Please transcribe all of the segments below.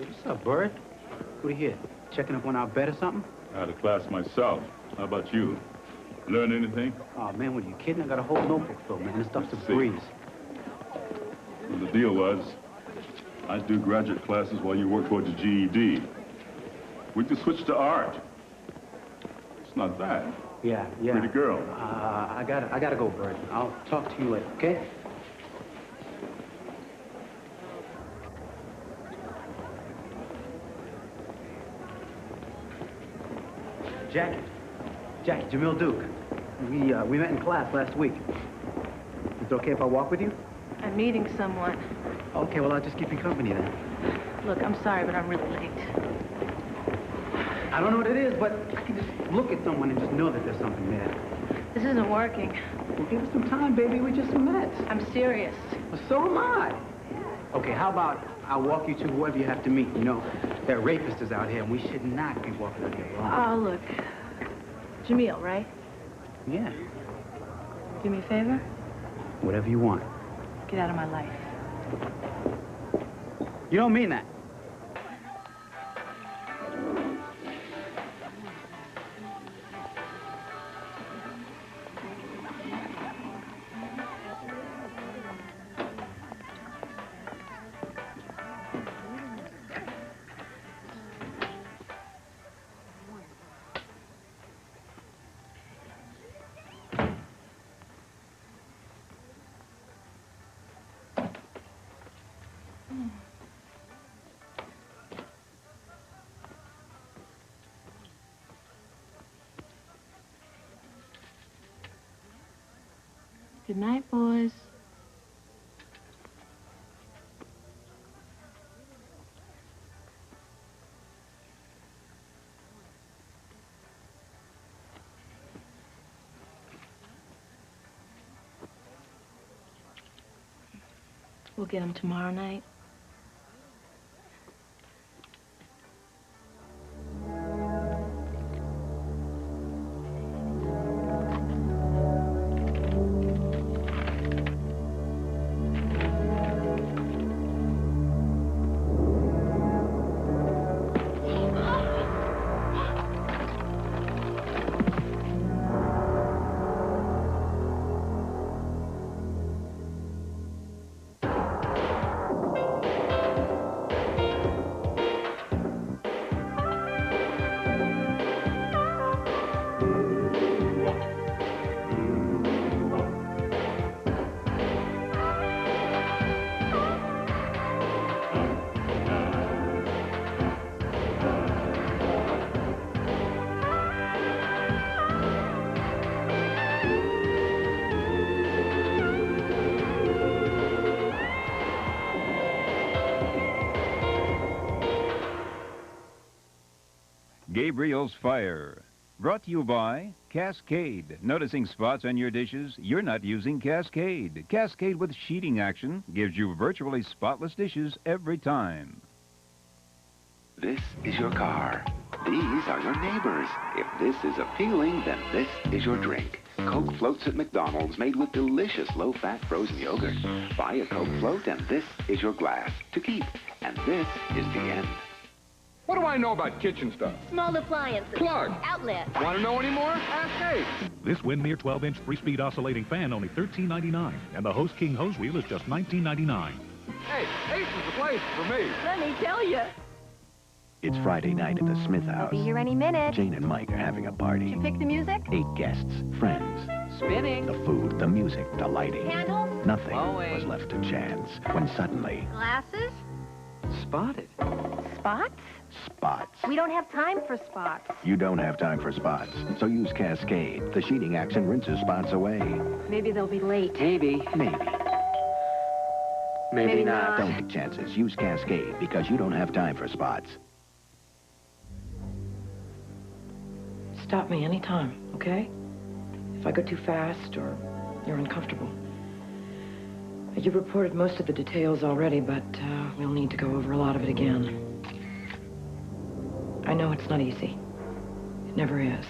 What's up, Bird? What are you here? Checking up on our bet or something? Out of class myself. How about you? Learn anything? Oh, man, what are you kidding? I got a whole notebook full, man. This stuff's a breeze. Well, the deal was, I do graduate classes while you work towards your GED. We could switch to art. It's not bad. Yeah. Pretty girl. I gotta go, Bird. I'll talk to you later, okay? Jackie, Jamil Duke. We met in class last week. Is it okay if I walk with you? I'm meeting someone. Okay, well, I'll just keep you company then. Look, I'm sorry, but I'm really late. I don't know what it is, but I can just look at someone and just know that there's something there. This isn't working. Well, give us some time, baby. We just met. I'm serious. Well, so am I. Okay, how about I'll walk you to whoever you have to meet. You know, that rapist is out here, and we should not be walking out here alone. Oh, look. Jamil, right? Yeah. Do me a favor? Whatever you want. Get out of my life. You don't mean that. Good night, boys. We'll get him tomorrow night. Gabriels Fire. Brought to you by Cascade. Noticing spots on your dishes? You're not using Cascade. Cascade with sheeting action gives you virtually spotless dishes every time. This is your car. These are your neighbors. If this is appealing, then this is your drink. Coke floats at McDonald's made with delicious low-fat frozen yogurt. Buy a Coke float and this is your glass to keep. And this is the end. What do I know about kitchen stuff? Small appliances. Plug. Outlet. Want to know any more? Ask Ace. This Windmere 12-inch 3-speed oscillating fan only $13.99, and the Host King hose wheel is just $19.99. Hey, Ace is the place for me. Let me tell you. It's Friday night at the Smith I'll house. be here any minute. Jane and Mike are having a party. Did you pick the music? 8 guests, friends. Spinning. The food, the music, the lighting. Candles? Nothing Blowing. was left to chance when suddenly... Glasses? Spotted. Spots? Spots. We don't have time for spots. You don't have time for spots, so use Cascade. The sheeting action rinses spots away. Maybe they'll be late. Maybe. Maybe not. Don't take chances. Use Cascade because you don't have time for spots. Stop me anytime, okay? If I go too fast or you're uncomfortable. You've reported most of the details already, but we'll need to go over a lot of it again. I know it's not easy. It never is.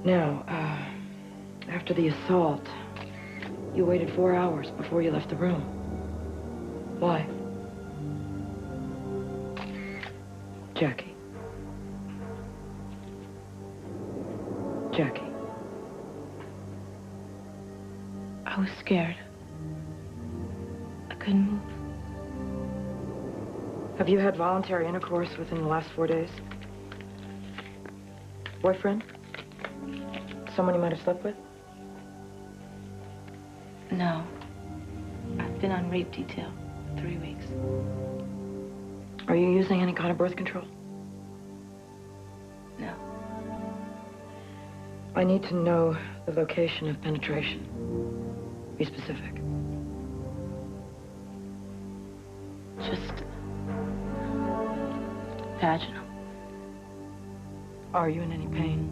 Now, after the assault, you waited 4 hours before you left the room. Why? Jackie. Jackie. I was scared. I couldn't move. Have you had voluntary intercourse within the last 4 days? Boyfriend? Someone you might have slept with? No. I've been on rape detail for 3 weeks. Are you using any kind of birth control? No. I need to know the location of penetration. Be specific. Just vaginal. Are you in any pain?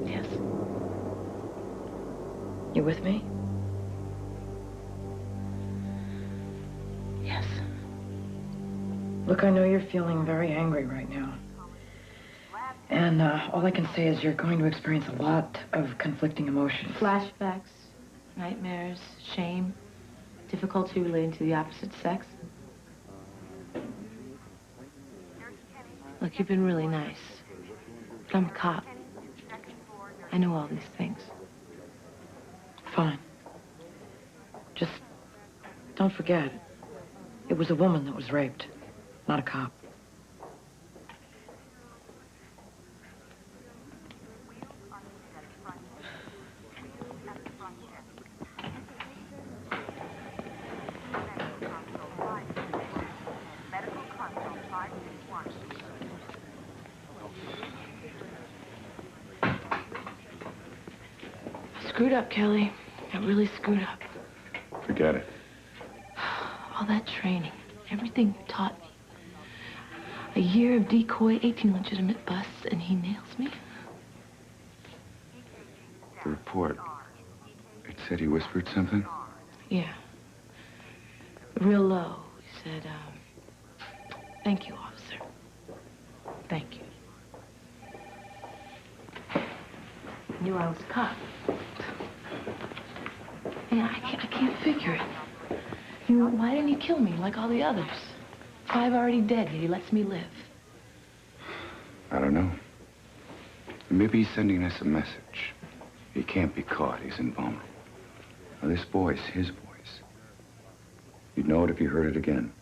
Yes. You with me? Yes. Look, I know you're feeling very angry right now. And all I can say is you're going to experience a lot of conflicting emotions. Flashbacks, nightmares, shame, difficulty relating to the opposite sex. Look, you've been really nice. But I'm a cop. I know all these things. Fine. Just don't forget, it was a woman that was raped, not a cop. Screwed up, Kelly. I really screwed up. Forget it. All that training, everything you taught me. A year of decoy, 18 legitimate busts, and he nails me? The report. It said he whispered something? Yeah. Real low. He said, thank you, officer. Thank you. Knew I was a cop. And I can't figure it. You know, why didn't he kill me like all the others? 5 already dead, yet he lets me live. I don't know. Maybe he's sending us a message. He can't be caught. He's invulnerable. Now, this voice, his voice. You'd know it if you heard it again.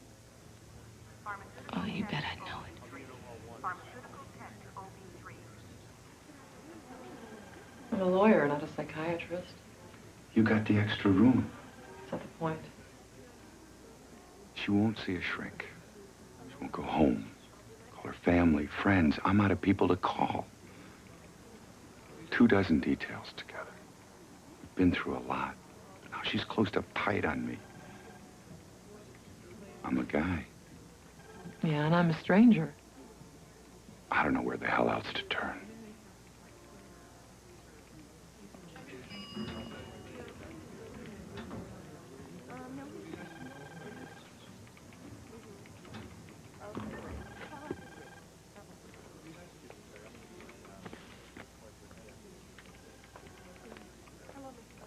Oh, you bet I'd know it. I'm a lawyer, not a psychiatrist. You got the extra room. Is that the point? She won't see a shrink. She won't go home. Call her family, friends. I'm out of people to call. 24 details together. We've been through a lot. Now she's closed up tight on me. I'm a guy. Yeah, and I'm a stranger. I don't know where the hell else to turn.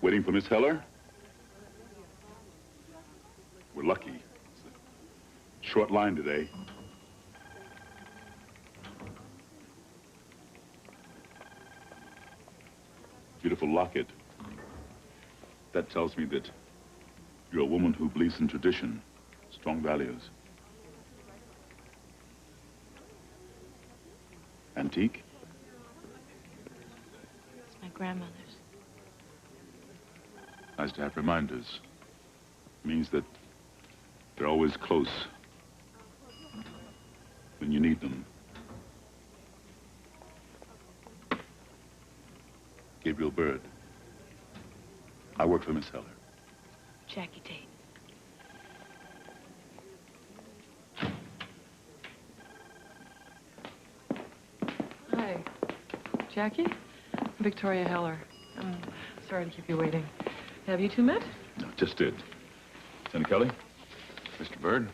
Waiting for Miss Heller? We're lucky. It's a short line today. Beautiful locket. That tells me that you're a woman who believes in tradition, strong values. Antique? It's my grandmother's. Nice to have reminders. Means that they're always close when you need them. Gabriel Bird. I work for Miss Heller. Jackie Tate. Hi. Jackie? Victoria Heller. I'm sorry to keep you waiting. Have you two met? No, just did. Senator Kelly? Mr. Bird?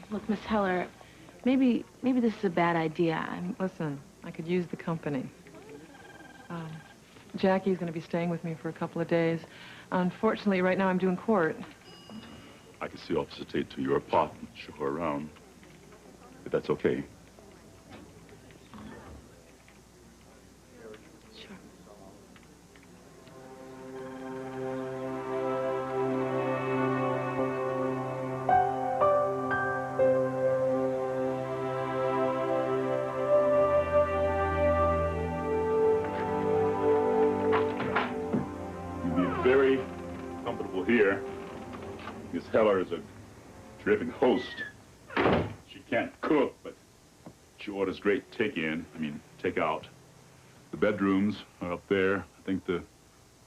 Look, Miss Heller, maybe this is a bad idea. Listen, I could use the company. Jackie's going to be staying with me for a couple of days. Unfortunately, right now I'm doing court. I can see Officer Tate to your apartment, show her around. If that's okay. Sure. You'll be very comfortable here. Miss Heller is a terrific host. She can't cook, but she orders great take-out. The bedrooms are up there. I think the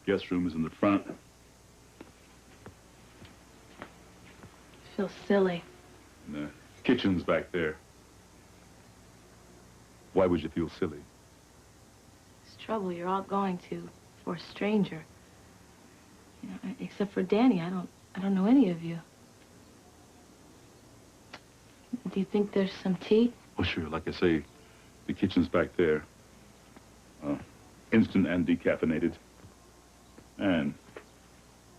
guest room is in the front. I feel silly. And the kitchen's back there. Why would you feel silly? It's trouble you're all going to for a stranger. You know, except for Danny, I don't know any of you. Do you think there's some tea? Oh, sure. Like I say, the kitchen's back there. Instant and decaffeinated. And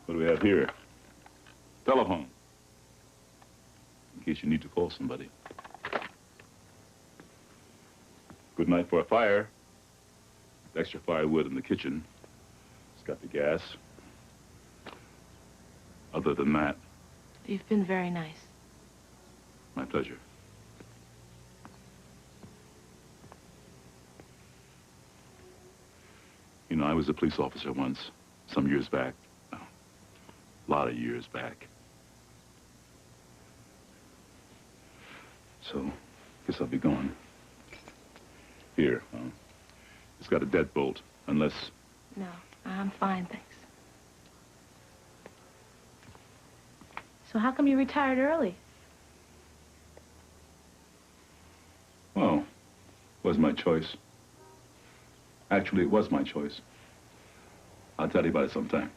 what do we have here? Telephone. In case you need to call somebody. Good night for a fire. Extra firewood in the kitchen. It's got the gas. Other than that... You've been very nice. My pleasure. You know, I was a police officer once, some years back. A lot of years back. So, guess I'll be going. Here, it's got a deadbolt, unless... No, I'm fine, thanks. So how come you retired early? Well, was my choice. Actually, it was my choice. I'll tell you about it sometime.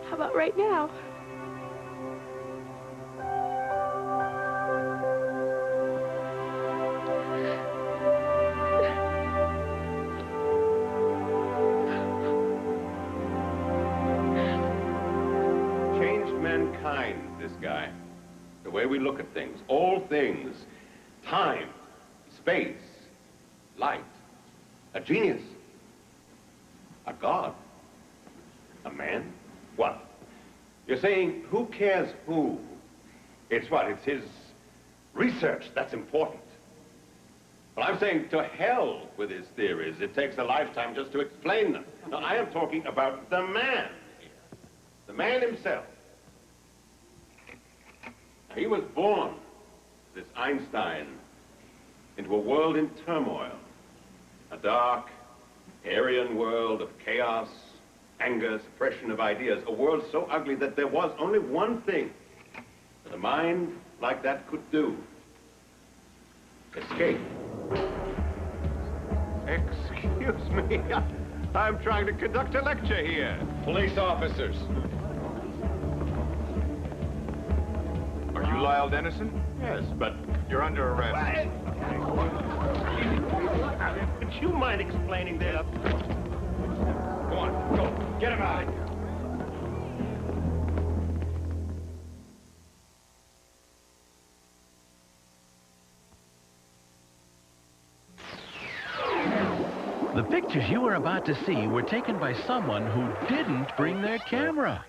How about right now? Changed mankind, this guy. The way we look at things, all things, time, space, light, a genius, a god, a man. What? You're saying who cares who? It's what? It's his research that's important. Well, I'm saying to hell with his theories. It takes a lifetime just to explain them. Now, I am talking about the man here. The man himself. He was born, this Einstein, into a world in turmoil. A dark, Aryan world of chaos, anger, suppression of ideas. A world so ugly that there was only one thing that a mind like that could do. Escape. Excuse me. I'm trying to conduct a lecture here. Police officers. Are you Lyle Dennison? Yes, but You're under arrest. would you mind explaining that? Go on, go. Get him out of here. The pictures you are about to see were taken by someone who didn't bring their camera.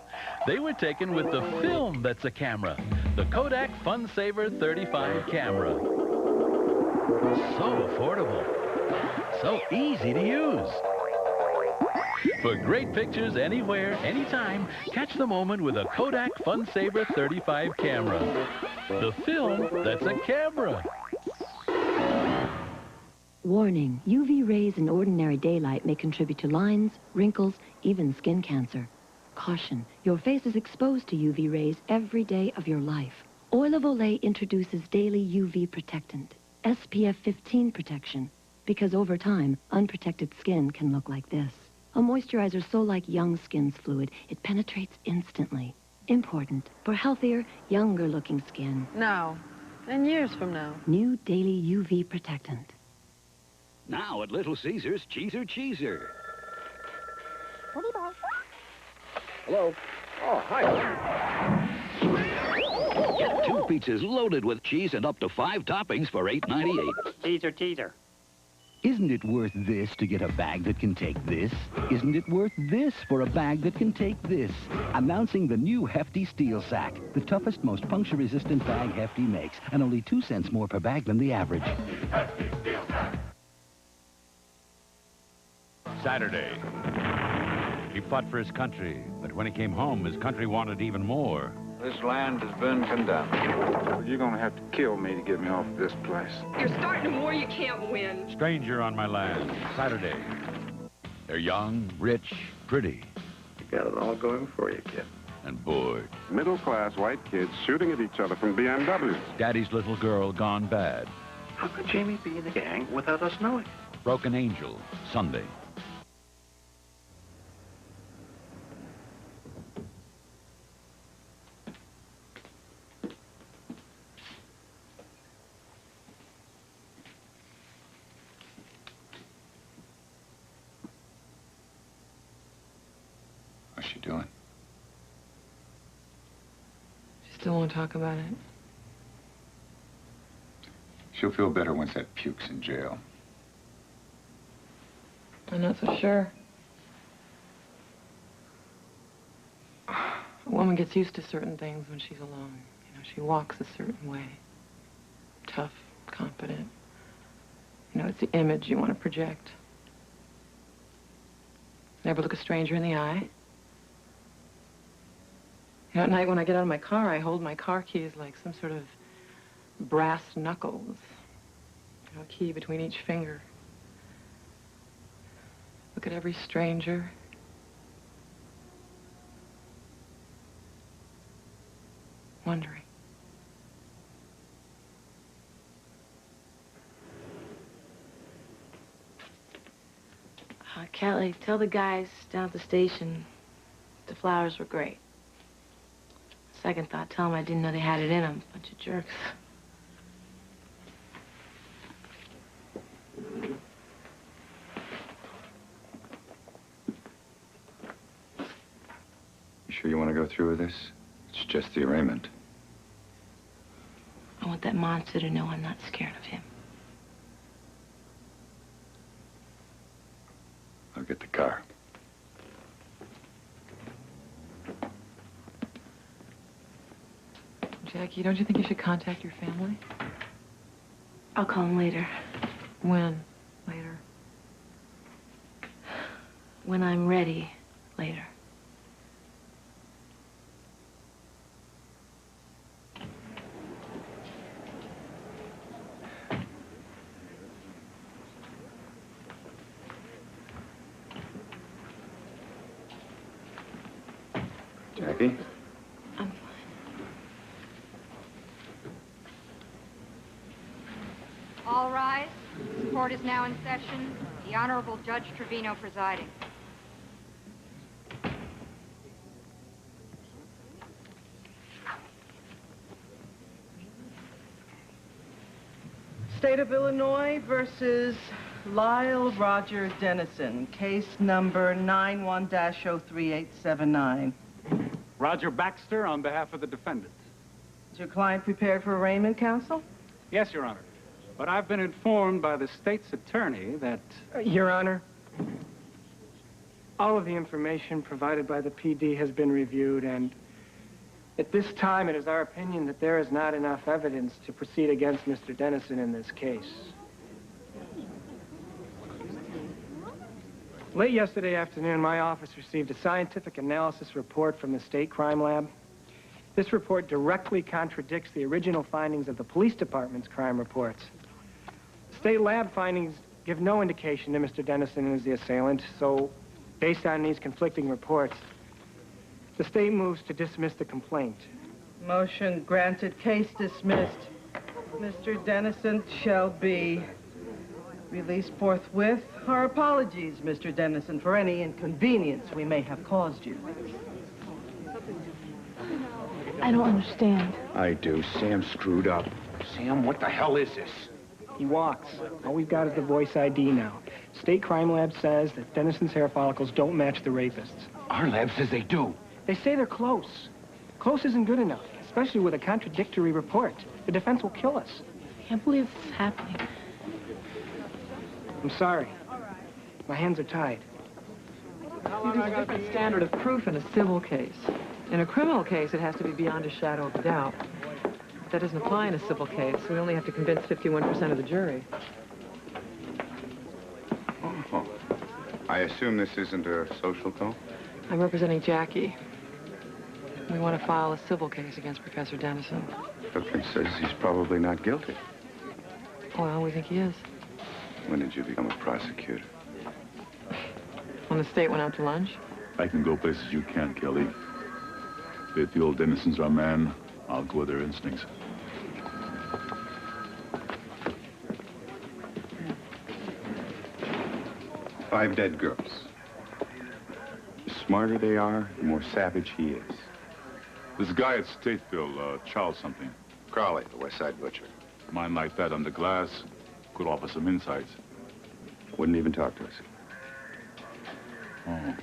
They were taken with the film that's a camera, the Kodak Fun Saver 35 camera. So affordable, so easy to use. For great pictures anywhere, anytime, catch the moment with a Kodak Fun Saver 35 camera. The film that's a camera. Warning, UV rays in ordinary daylight may contribute to lines, wrinkles, even skin cancer. Caution, your face is exposed to UV rays every day of your life. Oil of Olay introduces daily UV protectant, SPF 15 protection, because over time, unprotected skin can look like this. A moisturizer so like young skin's fluid, it penetrates instantly. Important for healthier, younger-looking skin. Now, and years from now. New daily UV protectant. Now at Little Caesars, Cheeser. Hello? Oh, hi. Get 2 pizzas loaded with cheese and up to 5 toppings for $8.98. Teaser, teaser. Isn't it worth this to get a bag that can take this? Isn't it worth this for a bag that can take this? Announcing the new Hefty Steel Sack, the toughest, most puncture-resistant bag Hefty makes, and only 2 cents more per bag than the average. Hefty Steel Sack. Saturday. He fought for his country, but when he came home, his country wanted even more. This land has been condemned. Well, you're gonna have to kill me to get me off this place. You're starting a war you can't win. Stranger on my land, Saturday. They're young, rich, pretty. You got it all going for you, kid. And bored. Middle-class white kids shooting at each other from BMWs. Daddy's little girl gone bad. How could Jamie be in the gang without us knowing? Broken Angel, Sunday. What's she doing? She still won't talk about it. She'll feel better once that puke's in jail. I'm not so sure. A woman gets used to certain things when she's alone. You know, she walks a certain way. Tough, confident. You know, it's the image you want to project. Never look a stranger in the eye. You know, at night when I get out of my car, I hold my car keys like some sort of brass knuckles. You know, a key between each finger. Look at every stranger. Wondering. Kelly, tell the guys down at the station the flowers were great. Second thought, tell them I didn't know they had it in them. Bunch of jerks. You sure you want to go through with this? It's just the arraignment. I want that monster to know I'm not scared of him. I'll get the car. Jackie, don't you think you should contact your family? I'll call them later. When? Later? When I'm ready, later. Jackie? I'm fine. All rise. This court is now in session. The Honorable Judge Trevino presiding. State of Illinois versus Lyle Roger Dennison, case number 91-03879. Roger Baxter on behalf of the defendant. Is your client prepared for arraignment, counsel? Yes, Your Honor. But I've been informed by the state's attorney that... Your Honor, all of the information provided by the PD has been reviewed, and at this time, it is our opinion that there is not enough evidence to proceed against Mr. Dennison in this case. Late yesterday afternoon, my office received a scientific analysis report from the state crime lab. This report directly contradicts the original findings of the police department's crime reports. State lab findings give no indication that Mr. Dennison is the assailant, so based on these conflicting reports, the state moves to dismiss the complaint. Motion granted, case dismissed. Mr. Dennison shall be released forthwith. Our apologies, Mr. Dennison, for any inconvenience we may have caused you. I don't understand. I do. Sam screwed up. Sam, what the hell is this? He walks. All we've got is the voice ID now. State crime lab says that Dennison's hair follicles don't match the rapist's. Our lab says they do. They say they're close. Close isn't good enough, especially with a contradictory report. The defense will kill us. I can't believe this is happening. I'm sorry. My hands are tied. There's a different standard of proof in a civil case. In a criminal case, it has to be beyond a shadow of a doubt. That doesn't apply in a civil case. We only have to convince 51% of the jury. Oh. I assume this isn't a social call? I'm representing Jackie. We want to file a civil case against Professor Dennison. Evidence says he's probably not guilty. Well, we think he is. When did you become a prosecutor? When the state went out to lunch. I can go places you can't, Kelly. If they feel Dennison's our man, I'll go with their instincts. Five dead girls. The smarter they are, the more savage he is. This guy at Stateville, Charles something. Crowley, the West Side butcher. A mind like that under glass could offer some insights. Wouldn't even talk to us. Oh.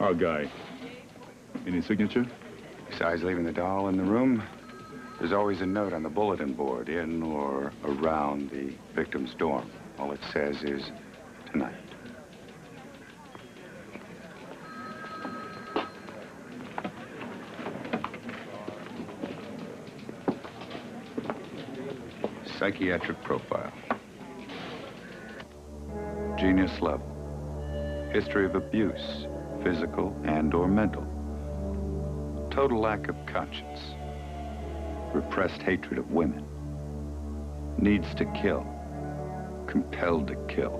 Our guy. Any signature? Besides leaving the doll in the room, there's always a note on the bulletin board in or around the victim's dorm. All it says is, tonight. Psychiatric profile. Genius level. History of abuse, physical and/or mental. Total lack of conscience. Repressed hatred of women. Needs to kill. Compelled to kill.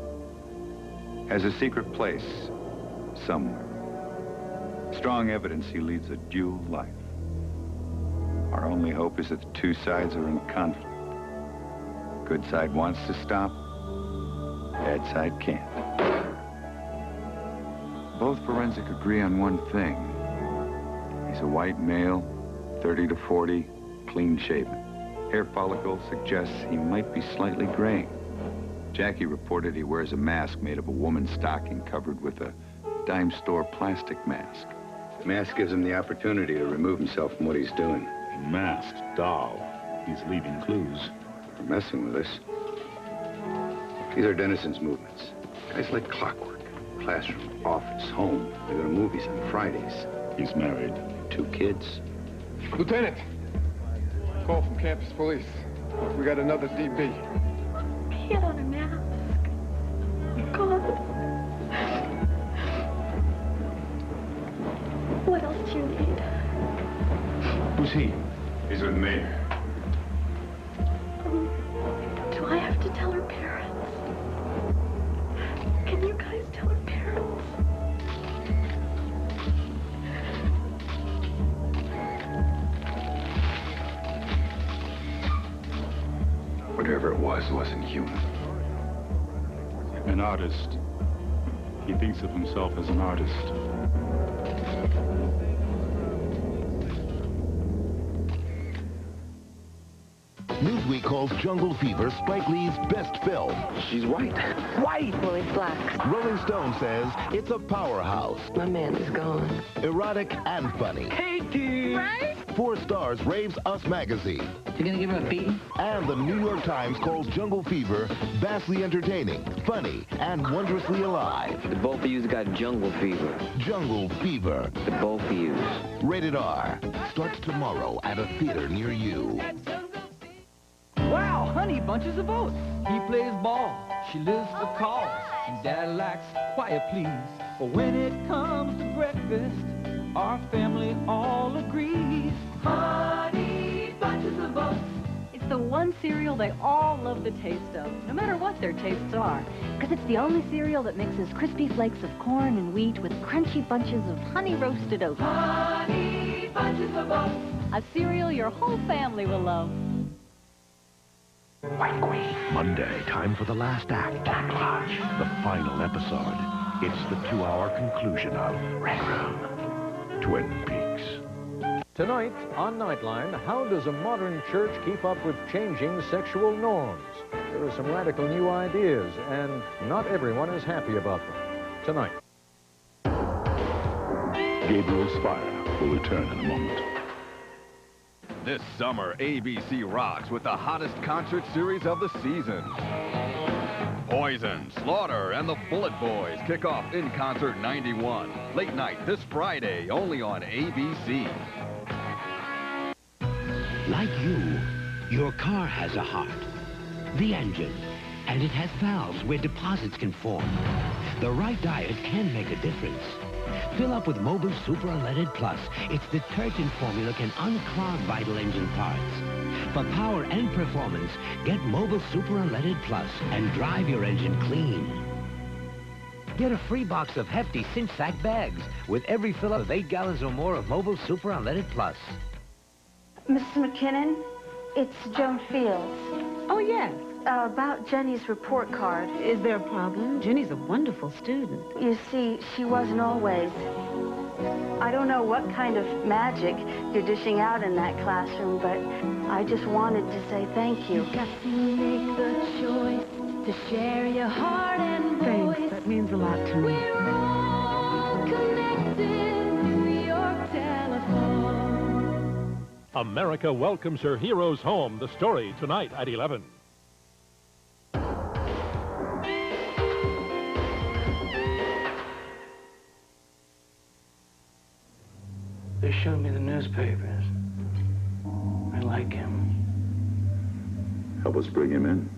Has a secret place somewhere. Strong evidence he leads a dual life. Our only hope is that the two sides are in conflict. Good side wants to stop, bad side can't. Both forensic agree on one thing. He's a white male, 30 to 40, clean shaven. Hair follicle suggests he might be slightly graying. Jackie reported he wears a mask made of a woman's stocking covered with a dime store plastic mask. The mask gives him the opportunity to remove himself from what he's doing. Masked doll. He's leaving clues. For messing with us. These are Dennison's movements. Guys like clockwork. Classroom, office, home. They go to movies on Fridays. He's married. 2 kids. Lieutenant, call from campus police. We got another DB. He had on a mask. God. What else do you need? Who's he? He's with me. Do I have to tell her parents? Can you guys tell her parents? Whatever it wasn't human. An artist. He thinks of himself as an artist. Newsweek calls Jungle Fever Spike Lee's best film. She's white. White! Well, he's black. Rolling Stone says it's a powerhouse. My man is gone. Erotic and funny. Katie! Right? 4 stars raves Us magazine. You gonna give her a beating? And the New York Times calls Jungle Fever vastly entertaining, funny, and wondrously alive. The both of you's got jungle fever. Jungle Fever. The both of you's. Rated R. Starts tomorrow at a theater near you. Wow, honey bunches of both. He plays ball, she lives for calls, and Dad likes quiet please. But when it comes to breakfast, our family all agrees. Honey bunches of oats. It's the one cereal they all love the taste of, no matter what their tastes are. Because it's the only cereal that mixes crispy flakes of corn and wheat with crunchy bunches of honey-roasted oats. Honey bunches of oats. A cereal your whole family will love. White Queen. Monday, time for the last act. Backlash. The final episode. It's the 2-hour conclusion of Red Room. Twin Peaks. Tonight on Nightline, how does a modern church keep up with changing sexual norms? There are some radical new ideas, and not everyone is happy about them. Tonight. Gabriels Fire will return in a moment. This summer, ABC rocks with the hottest concert series of the season. Poison, Slaughter, and the Bullet Boys kick off In Concert 91. Late night this Friday, only on ABC. Like you, your car has a heart, the engine, and it has valves where deposits can form. The right diet can make a difference. Fill up with Mobil Super Unleaded Plus. Its detergent formula can unclog vital engine parts. For power and performance, get Mobil Super Unleaded Plus and drive your engine clean. Get a free box of hefty cinch sack bags with every fill of 8 gallons or more of Mobil Super Unleaded Plus. Mrs. McKinnon, it's Joan Fields. Oh, yes. About Jenny's report card. Is there a problem? Jenny's a wonderful student. You see, she wasn't always. I don't know what kind of magic you're dishing out in that classroom, but I just wanted to say thank you. You've got to make the choice to share your heart and voice. Thanks. That means a lot to me. We're all connected, New York telephone. America welcomes her heroes home. The story tonight at 11. They showed me the newspapers. I like him. Help us bring him in.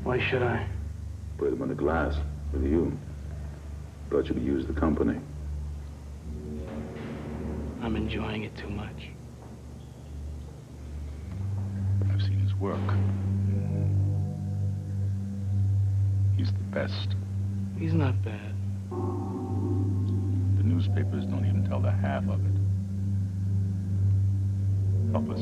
Why should I? Put him on the glass with you. Thought you could use the company. I'm enjoying it too much. I've seen his work. He's the best. He's not bad. The newspapers don't even tell the half of it. Help us.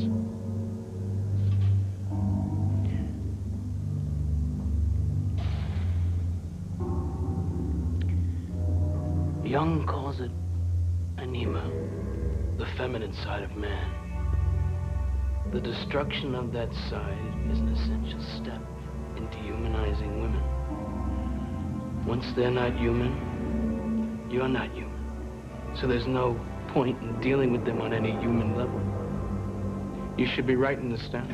Jung calls it anima, the feminine side of man. The destruction of that side is an essential step into humanizing women. Once they're not human, you're not human. So there's no point in dealing with them on any human level. You should be writing this down.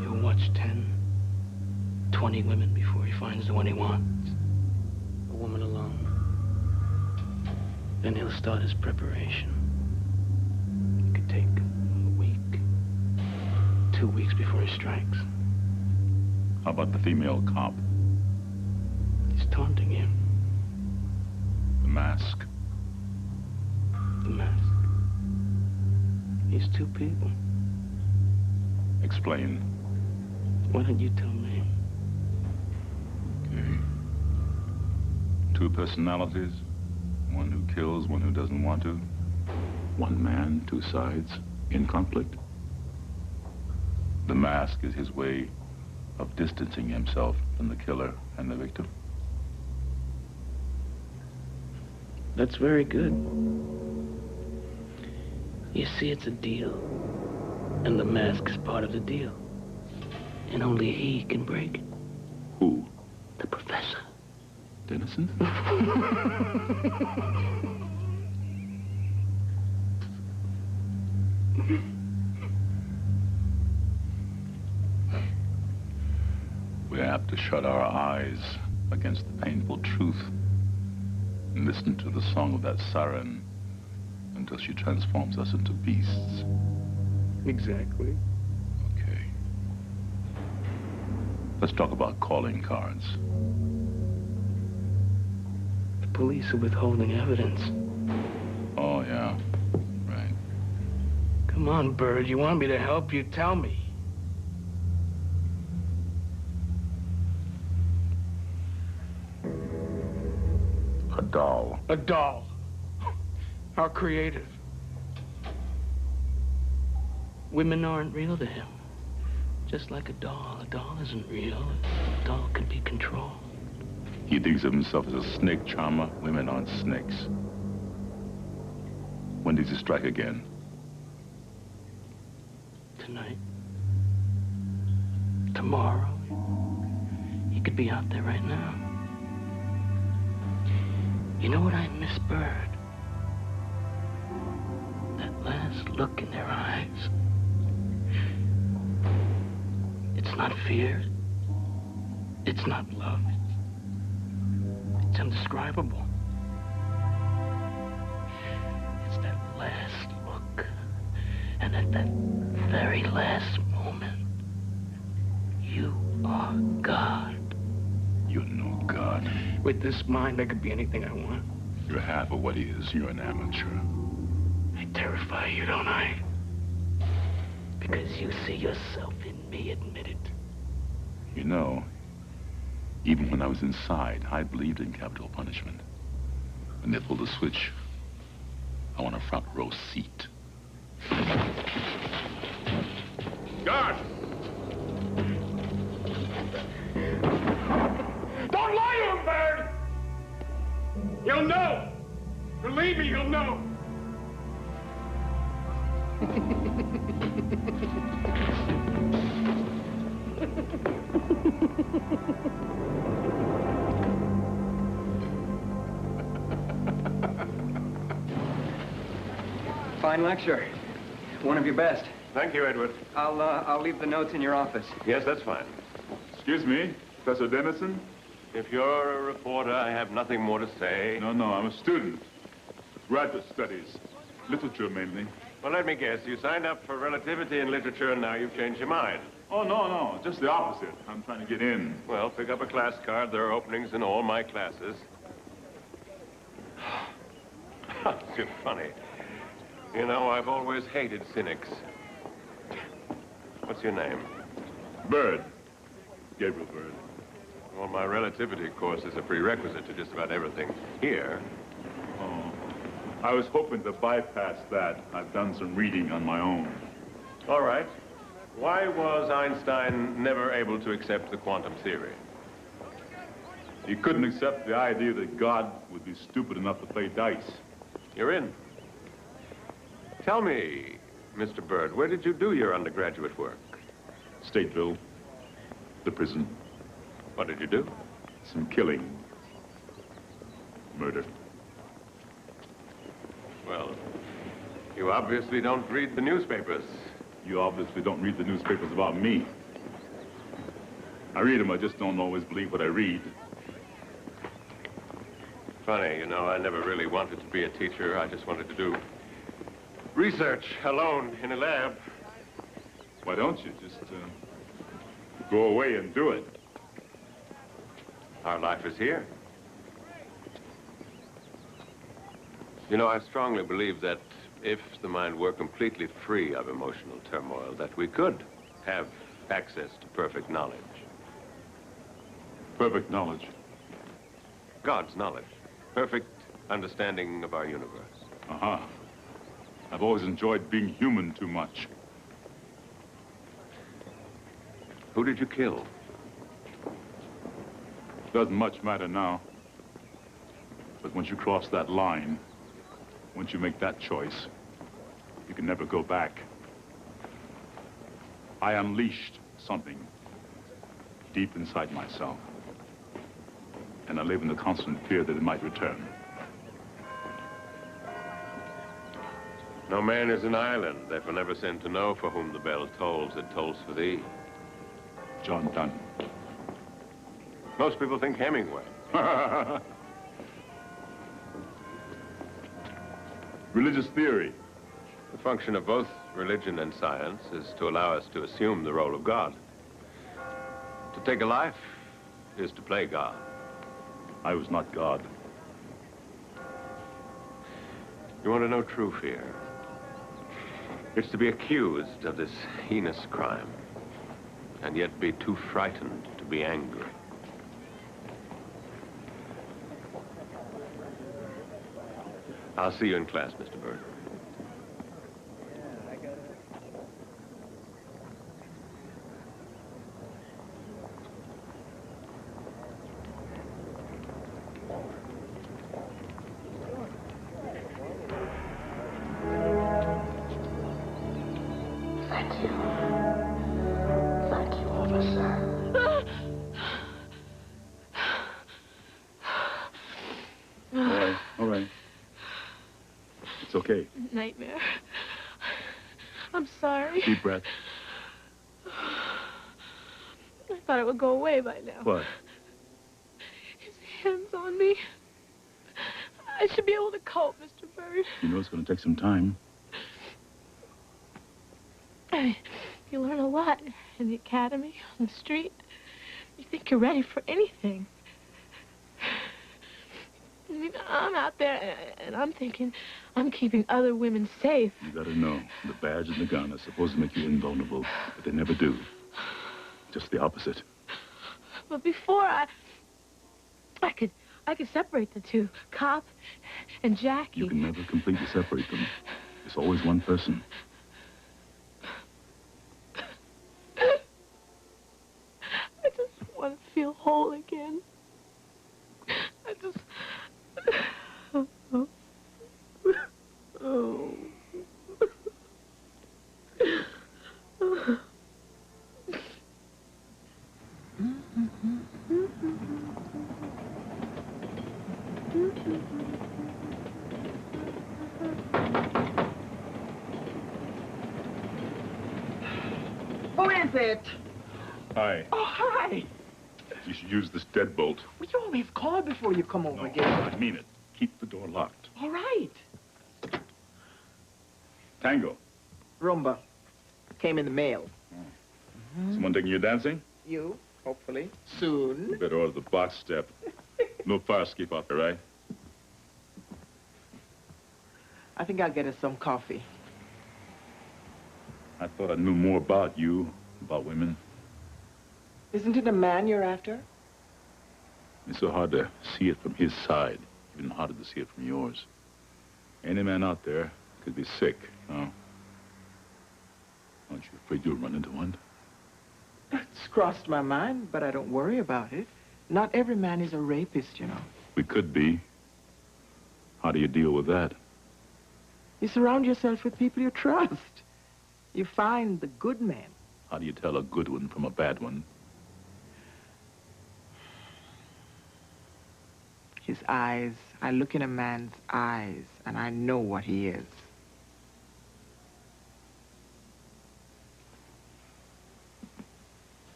He'll watch 10, 20 women before he finds the one he wants. A woman alone. Then he'll start his preparation. It could take a week, 2 weeks before he strikes. How about the female cop? He's taunting him. The mask. The mask. He's two people. Explain. Why don't you tell me? Okay. Two personalities. One who kills, one who doesn't want to. One man, two sides, in conflict. The mask is his way of distancing himself from the killer and the victim. That's very good. You see, it's a deal. And the mask is part of the deal. And only he can break it. Who? The professor. Dennison? We have to shut our eyes against the painful truth and listen to the song of that siren until she transforms us into beasts. Exactly. Okay. Let's talk about calling cards. The police are withholding evidence. Oh, yeah. Right. Come on, Bird. You want me to help you? Tell me. A doll. A doll. How creative. Women aren't real to him. Just like a doll. A doll isn't real. A doll can be controlled. He thinks of himself as a snake charmer. Women aren't snakes. When does he strike again? Tonight. Tomorrow. He could be out there right now. You know what I miss, Bird? That last look in their eyes. It's not fear. It's not love. It's indescribable. It's that last look. And at that very last moment, you are God. You're no God. With this mind, I could be anything I want. You're half of what he is. You're an amateur. I terrify you, don't I? Because you see yourself in me, admit it. You know, even when I was inside, I believed in capital punishment. When they pulled the switch, I want a front row seat. Guard! Don't lie to him, Bird! He'll know! Believe me, he'll know! Fine lecture. One of your best. Thank you, Edward. I'll leave the notes in your office. Yes, that's fine. Excuse me, Professor Dennison? If you're a reporter, I have nothing more to say. No, I'm a student. Graduate studies. Literature, mainly. Well, let me guess. You signed up for relativity and literature, and now you've changed your mind. Oh, no. Just the opposite. I'm trying to get in. Well, pick up a class card. There are openings in all my classes. You're funny. You know, I've always hated cynics. What's your name? Bird. Gabriel Bird. Well, my relativity course is a prerequisite to just about everything here. Oh. I was hoping to bypass that. I've done some reading on my own. All right. Why was Einstein never able to accept the quantum theory? He couldn't accept the idea that God would be stupid enough to play dice. You're in. Tell me, Mr. Bird, where did you do your undergraduate work? Stateville. The prison. What did you do? Some killing. Murder. Well, you obviously don't read the newspapers. You obviously don't read the newspapers about me. I read them, I just don't always believe what I read. Funny, you know, I never really wanted to be a teacher. I just wanted to do research alone in a lab. Why don't you just go away and do it? Our life is here. You know, I strongly believe that if the mind were completely free of emotional turmoil, that we could have access to perfect knowledge. Perfect knowledge? God's knowledge. Perfect understanding of our universe. Uh-huh. I've always enjoyed being human too much. Who did you kill? Doesn't much matter now. But once you cross that line, once you make that choice, you can never go back. I unleashed something deep inside myself. And I live in the constant fear that it might return. No man is an island, therefore never send to know for whom the bell tolls, it tolls for thee. John Donne. Most people think Hemingway. Religious theory. The function of both religion and science is to allow us to assume the role of God. To take a life is to play God. I was not God. You want to know true fear? It's to be accused of this heinous crime, and yet be too frightened to be angry. I'll see you in class, Mr. Bird. Thank you, officer. okay? Nightmare. I'm sorry. Deep breath. I thought it would go away by now. What? His hands on me. I should be able to cope, Mr. Bird. You know it's going to take some time. You learn a lot in the academy, on the street. You think you're ready for anything. I mean, I'm out there, and I'm thinking I'm keeping other women safe. You got to know, the badge and the gun are supposed to make you invulnerable, but they never do. Just the opposite. But before I could separate the two, Cop and Jackie. You can never completely separate them. It's always one person. I just want to feel whole again. I just... Oh. Who is it? Hi. Oh, hi. You should use this deadbolt. Well, you always call before you come over, No, Gabriel. I mean it. Keep the door locked. All right. Tango. Rumba. Came in the mail. Someone taking you dancing? You, hopefully. Soon. You better order the box step. No fire escape out there, right? I think I'll get us some coffee. I thought I knew more about you, about women. Isn't it a man you're after? It's so hard to see it from his side, even harder to see it from yours. Any man out there could be sick, you know. Aren't you afraid you'll run into one? It's crossed my mind, but I don't worry about it. Not every man is a rapist, you know. We could be. How do you deal with that? You surround yourself with people you trust. You find the good men. How do you tell a good one from a bad one? His eyes. I look in a man's eyes, and I know what he is.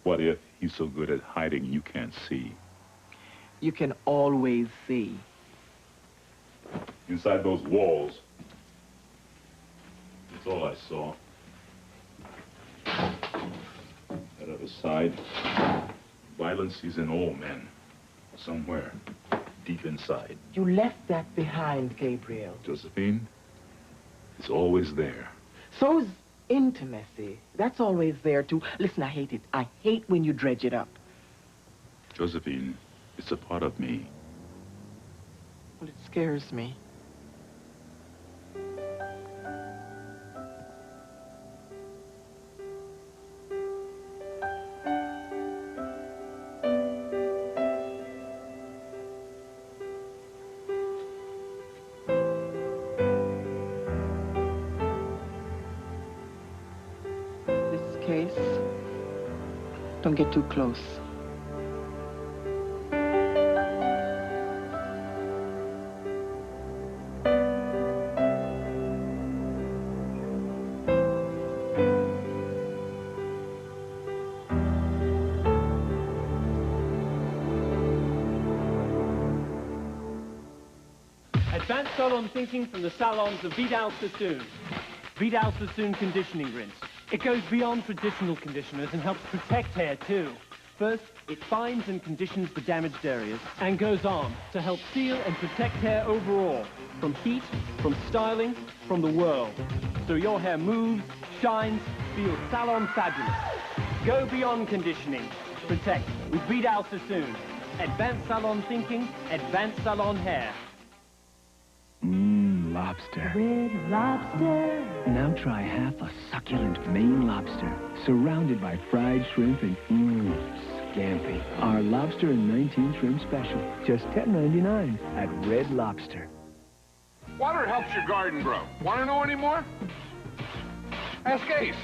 What if he's so good at hiding you can't see? You can always see. Inside those walls. That's all I saw. That other side. Violence is in all men. Somewhere. Deep inside. You left that behind, Gabriel. Josephine, it's always there. So's intimacy. That's always there, too. Listen, I hate it. I hate when you dredge it up. Josephine, it's a part of me. Well, it scares me. Don't get too close. Advanced salon thinking from the salons of Vidal Sassoon. Vidal Sassoon conditioning rinse. It goes beyond traditional conditioners and helps protect hair, too. First, it finds and conditions the damaged areas and goes on to help seal and protect hair overall. From heat, from styling, from the world. So your hair moves, shines, feels salon fabulous. Go beyond conditioning. Protect with Vidal Sassoon. Advanced salon thinking, advanced salon hair. Lobster. Red lobster. Now try half a succulent Maine lobster, surrounded by fried shrimp and scampi. Our lobster and 19 shrimp special, just $10.99 at Red Lobster. Water helps your garden grow. Want to know any more? Ask Ace.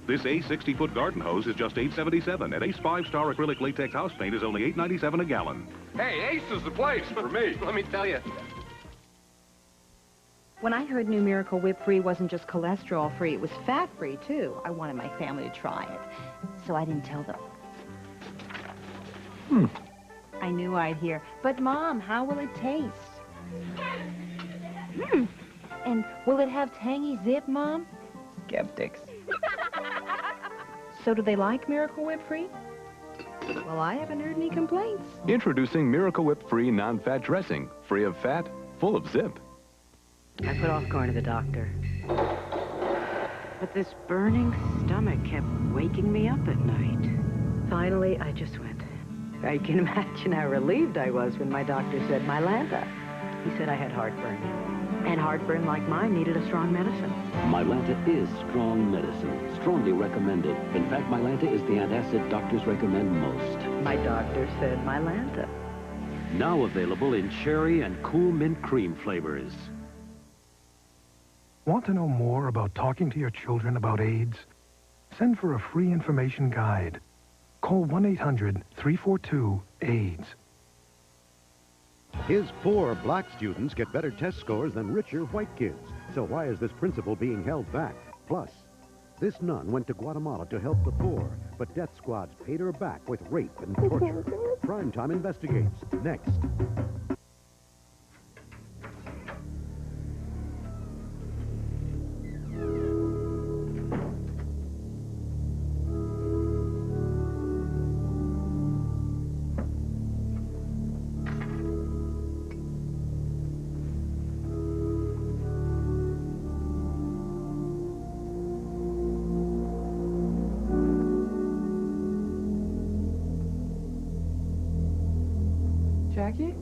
This Ace 60-foot garden hose is just $8.77, and Ace 5-star acrylic latex house paint is only $8.97 a gallon. Hey, Ace is the place for me. Let me tell you. When I heard New Miracle Whip-Free wasn't just cholesterol-free, it was fat-free, too. I wanted my family to try it, so I didn't tell them. I knew I'd hear, but Mom, how will it taste? And will it have tangy zip, Mom? Skeptics. So do they like Miracle Whip-Free? Well, I haven't heard any complaints. Introducing Miracle Whip-Free non-fat dressing, free of fat, full of zip. I put off going to the doctor. But this burning stomach kept waking me up at night. Finally, I just went. I can imagine how relieved I was when my doctor said Mylanta. He said I had heartburn. And heartburn like mine needed a strong medicine. Mylanta is strong medicine, strongly recommended. In fact, Mylanta is the antacid doctors recommend most. My doctor said Mylanta. Now available in cherry and cool mint cream flavors. Want to know more about talking to your children about AIDS? Send for a free information guide. Call 1-800-342-AIDS. His poor black students get better test scores than richer white kids. So why is this principal being held back? Plus, this nun went to Guatemala to help the poor, but death squads paid her back with rape and torture. Primetime investigates next. Jackie?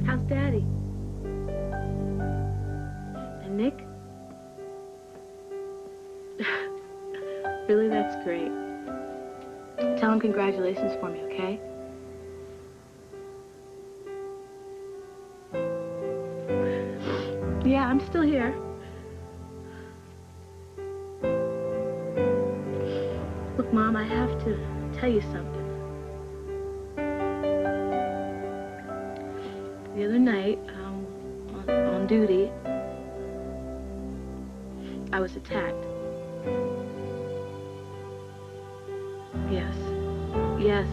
How's Daddy? And Nick? Really, that's great. Tell him congratulations for me, okay? Yeah, I'm still here. Look, Mom, I have to tell you something. The other night, on duty, I was attacked. Yes. Yes.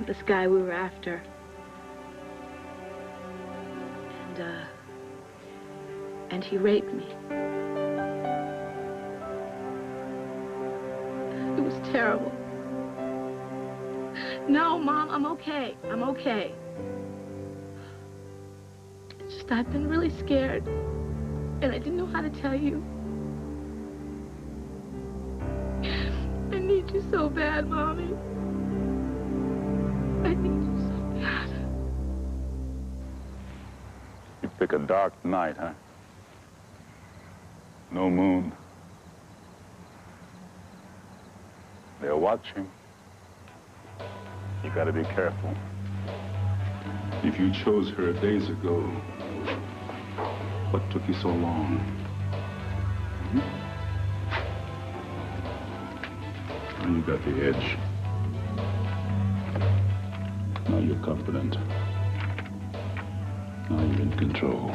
This guy we were after. And he raped me. It was terrible. No, Mom, I'm okay. I'm okay. It's just I've been really scared. And I didn't know how to tell you. I need you so bad, Mommy. I need you so bad. You pick a dark night, huh? No moon. They're watching. You gotta be careful. If you chose her days ago, what took you so long? Now you got the edge. Now you're confident. Now you're in control.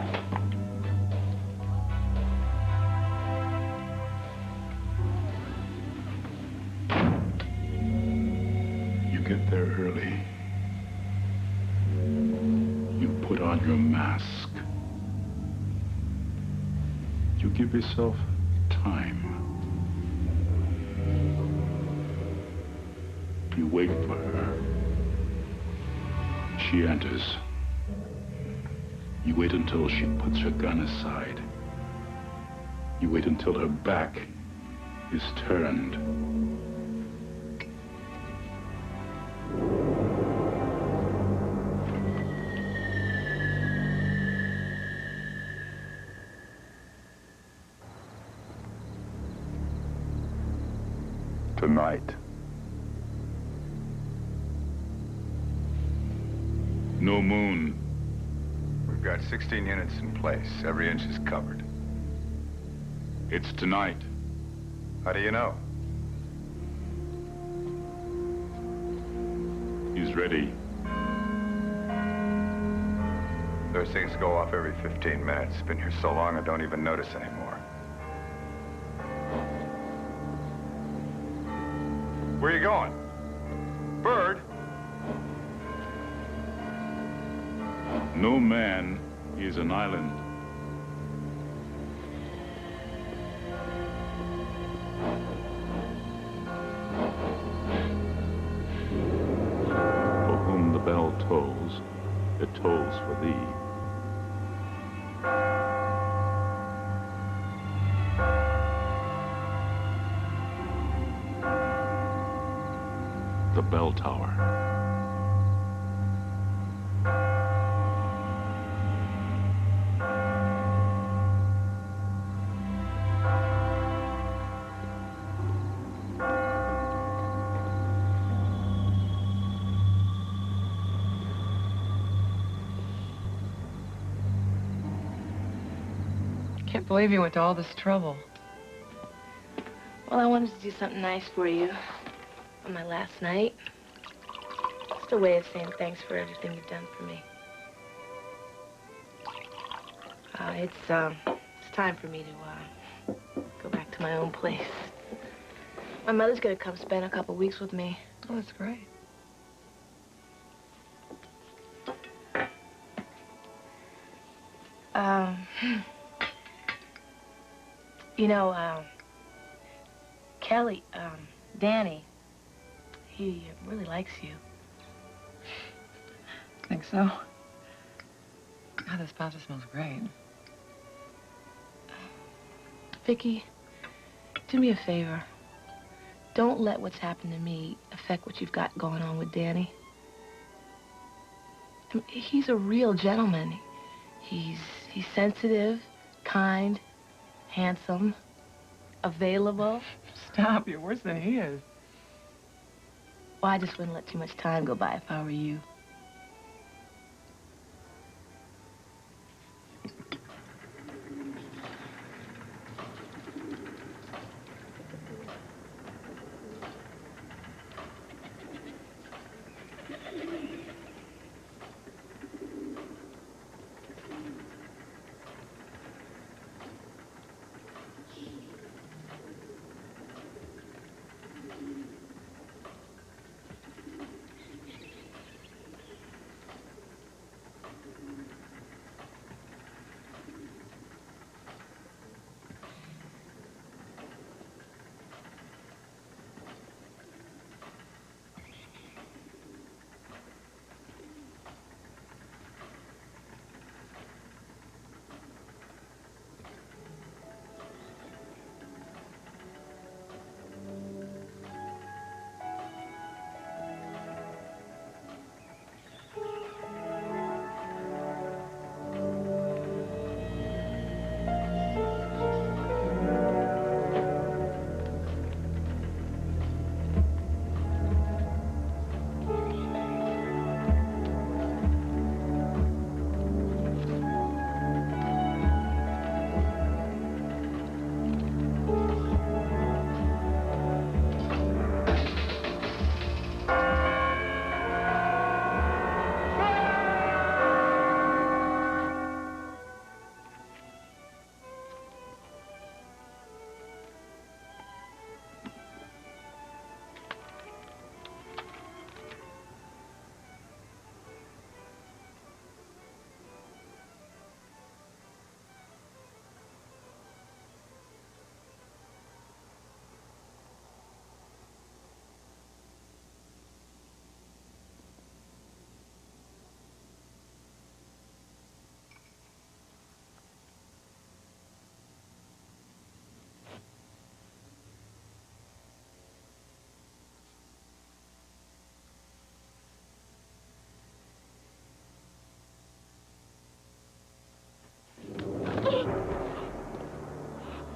Get there early. You put on your mask. You give yourself time. You wait for her. She enters. You wait until she puts her gun aside. You wait until her back is turned. Tonight. No moon. We've got 16 units in place. Every inch is covered. It's tonight. How do you know? He's ready. Those things go off every 15 minutes. Been here so long, I don't even notice anymore. Where are you going? Bird? No man is an island. For whom the bell tolls, it tolls for thee. The bell tower. Can't believe you went to all this trouble. Well, I wanted to do something nice for you on my last night. Just a way of saying thanks for everything you've done for me. It's time for me to go back to my own place. My mother's gonna come spend a couple weeks with me. Oh, that's great. You know, Kelly, Danny, he really likes you. Think so? God, this pasta smells great. Vicky, do me a favor. Don't let what's happened to me affect what you've got going on with Danny. I mean, he's a real gentleman. He's sensitive, kind, handsome, available. Stop, you're worse than he is. Well, I just wouldn't let too much time go by if I were you.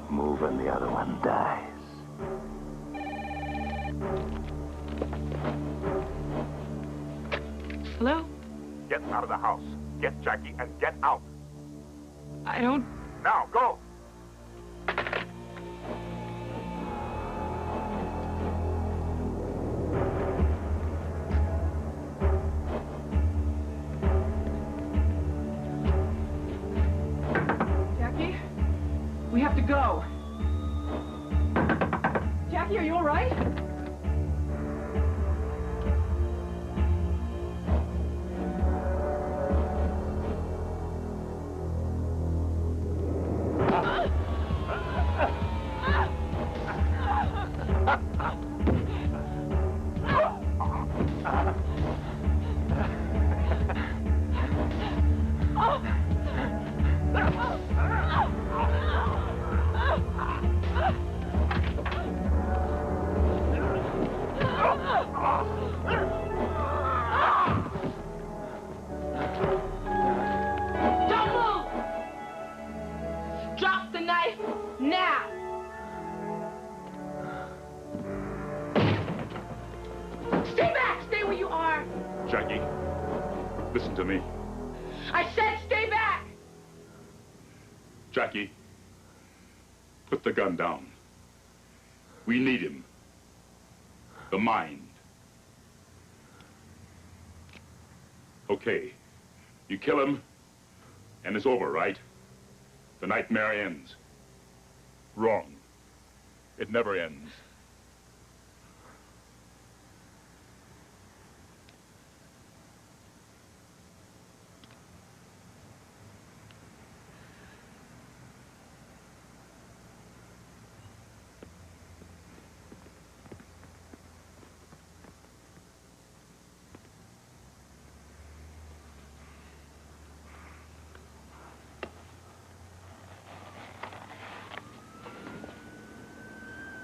Move and the other one dies. Hello? Get out of the house. Get Jackie and get out. I don't... Now, go! Jackie? We have to go. Jackie, are you all right? Don't move! Drop the knife now! Stay back! Stay where you are! Jackie, listen to me. I said stay back! Jackie, put the gun down. We need him. The mind. Okay. You kill him, and it's over, right? The nightmare ends. Wrong. It never ends.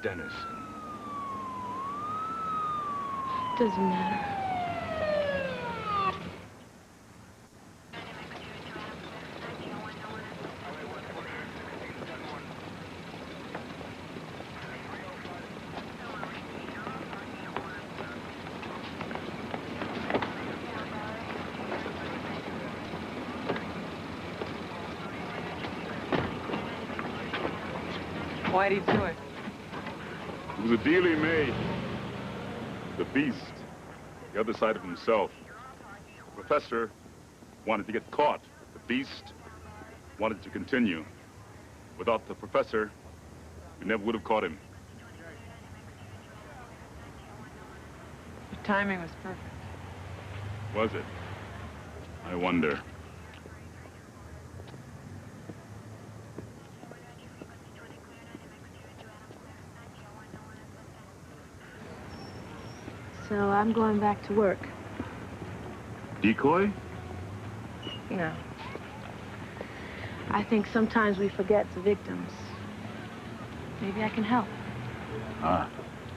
Dennison. Doesn't matter. Why'd he do it? It was a deal he made. The beast, the other side of himself. The professor wanted to get caught. The beast wanted to continue. Without the professor, we never would have caught him. The timing was perfect. Was it? I wonder. So I'm going back to work. Decoy? No. I think sometimes we forget the victims. Maybe I can help. Ah,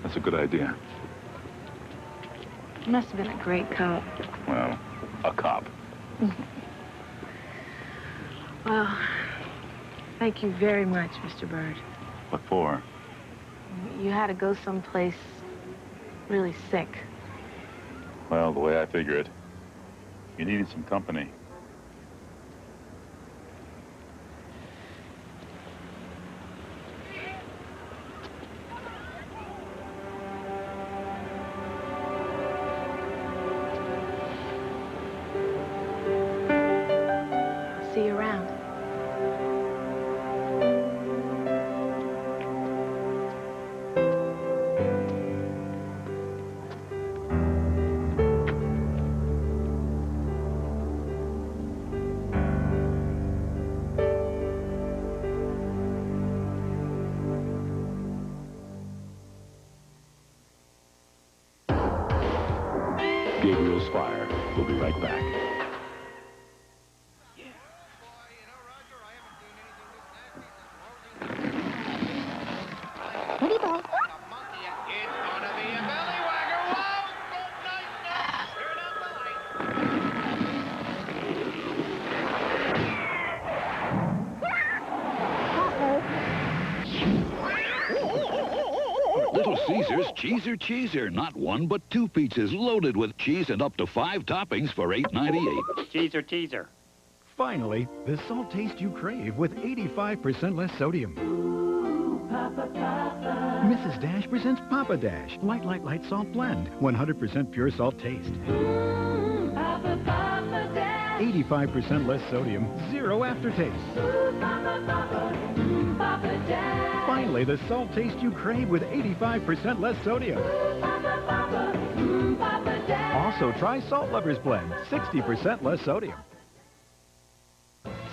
that's a good idea. You must have been a great cop. Well, a cop. Well, thank you very much, Mr. Bird. What for? You had to go someplace really sick. Well, the way I figure it, you needed some company. I'll see you around. Gabriels Fire. We'll be right back. Pretty boy. Little Caesar's Cheeser. Not one, but 2 pizzas loaded with cheese and up to 5 toppings for $8.98. Cheeser. Finally, the salt taste you crave with 85% less sodium. Mrs. Dash presents Papa Dash. Light salt blend. 100% pure salt taste. 85% less sodium. 0 aftertaste. Finally, the salt taste you crave with 85% less sodium. Also, try Salt Lovers Blend. 60% less sodium.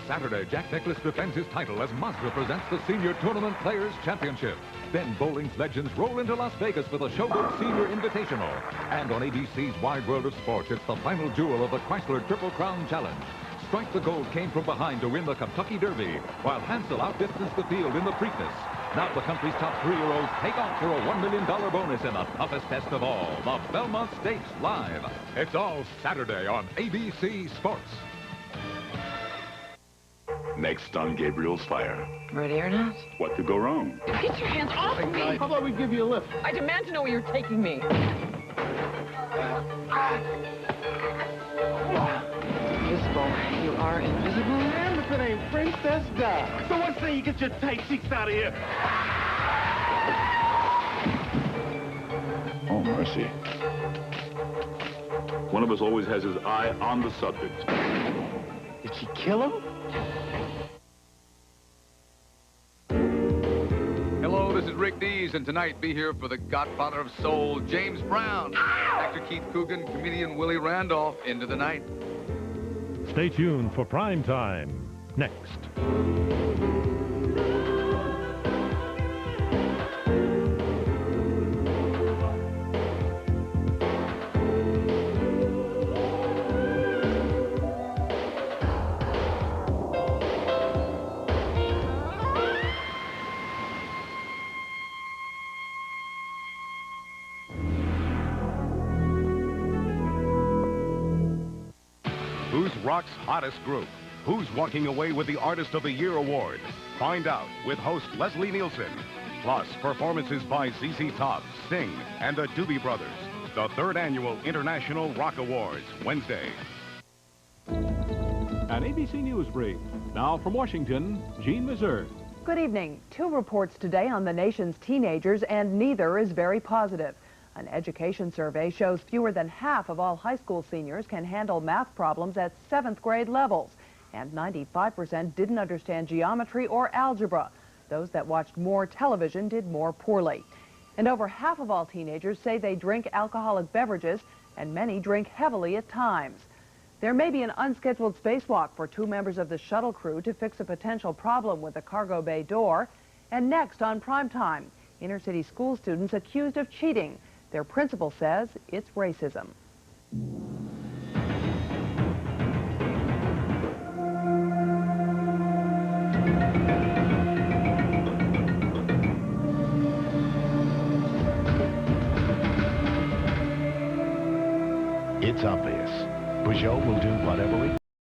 Saturday, Jack Nicklaus defends his title as Mazda presents the Senior Tournament Players Championship. Then bowling's legends roll into Las Vegas for the Showboat Senior Invitational. And on ABC's Wide World of Sports, it's the final jewel of the Chrysler Triple Crown Challenge. Strike the Gold came from behind to win the Kentucky Derby, while Hansel outdistanced the field in the Preakness. Now the country's top 3-year-olds take off for a $1 million bonus in the toughest test of all, the Belmont Stakes Live. It's all Saturday on ABC Sports. Next on Gabriel's Fire. Ready or not? What could go wrong? Get your hands off of me! How about we give you a lift? I demand to know where you're taking me. Invisible. You are invisible? Damn if it ain't Princess Di. So what say you get your tight cheeks out of here? Oh, mercy. One of us always has his eye on the subject. Did she kill him? Hello, this is Rick Dees, and tonight be here for the godfather of soul, James Brown. Actor Keith Coogan, comedian Willie Randolph, into the night. Stay tuned for Prime Time. Next. Who's rock's hottest group? Who's walking away with the Artist of the Year award? Find out with host Leslie Nielsen. Plus, performances by ZZ Top, Sting, and the Doobie Brothers. The 3rd Annual International Rock Awards, Wednesday. An ABC News brief. Now from Washington, Jean Mazur. Good evening. 2 reports today on the nation's teenagers, and neither is very positive. An education survey shows fewer than half of all high school seniors can handle math problems at 7th grade levels, and 95% didn't understand geometry or algebra. Those that watched more television did more poorly. And over half of all teenagers say they drink alcoholic beverages, and many drink heavily at times. There may be an unscheduled spacewalk for 2 members of the shuttle crew to fix a potential problem with the cargo bay door. And next on Primetime, inner-city school students accused of cheating. Their principal says it's racism. It's obvious. Peugeot will do whatever it